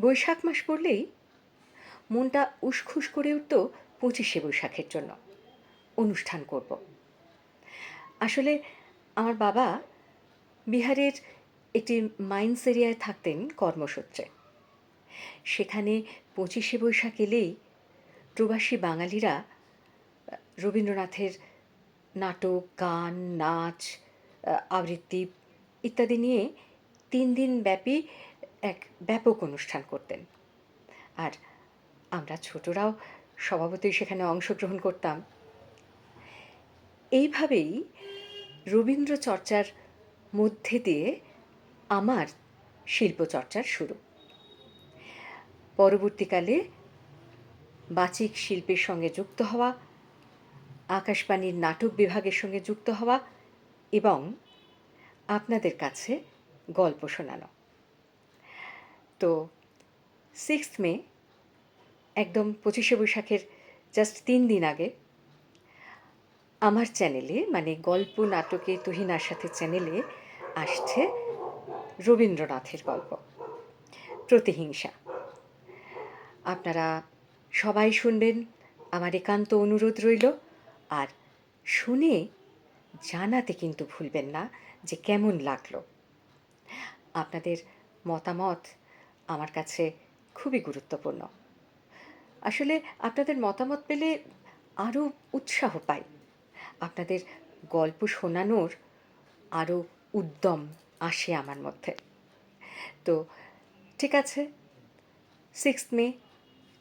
বৈশাখ মাস পড়লেই মনটা উসখুস করে উঠত ২৫শে বৈশাখের জন্য। অনুষ্ঠান করব। আসলে আমার বাবা বিহারের একটি মাইন্স এরিয়ায় থাকতেন কর্মসূত্রে। সেখানে ২৫শে বৈশাখ এলেই প্রবাসী বাঙালিরা রবীন্দ্রনাথের নাটক, গান, নাচ, আবৃত্তি ইত্যাদি নিয়ে ৩ দিন ব্যাপী এক ব্যাপক অনুষ্ঠান করতেন। আর আমরা ছোটরাও স্বভাবতই সেখানে অংশগ্রহণ করতাম। এইভাবেই রবীন্দ্র চর্চার মধ্যে দিয়ে আমার শিল্পচর্চার শুরু। পরবর্তীকালে বাচিক শিল্পের সঙ্গে যুক্ত হওয়া, আকাশবাণীর নাটক বিভাগের সঙ্গে যুক্ত হওয়া এবং আপনাদের কাছে গল্প শোনানো। তো 6th মে একদম ২৫শে বৈশাখের জাস্ট ৩ দিন আগে আমার চ্যানেলে মানে গল্প নাটকে তুহিনার সাথে চ্যানেলে আসছে রবীন্দ্রনাথের গল্প প্রতিহিংসা। আপনারা সবাই শুনবেন, আমার একান্ত অনুরোধ রইল। আর শুনে জানাতে কিন্তু ভুলবেন না যে কেমন লাগলো। আপনাদের মতামত আমার কাছে খুবই গুরুত্বপূর্ণ। আসলে আপনাদের মতামত পেলে আরও উৎসাহ পাই। আপনাদের গল্প শোনানোর আরও উদ্যম আসে আমার মধ্যে। তো ঠিক আছে, 6th মে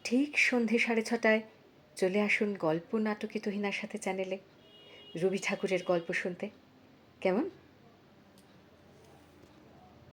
ঠিক সন্ধে 6:30টায় চলে আসুন গল্প নাটকে তুহিনার সাথে চ্যানেলে রবি ঠাকুরের গল্প শুনতে। কেমন?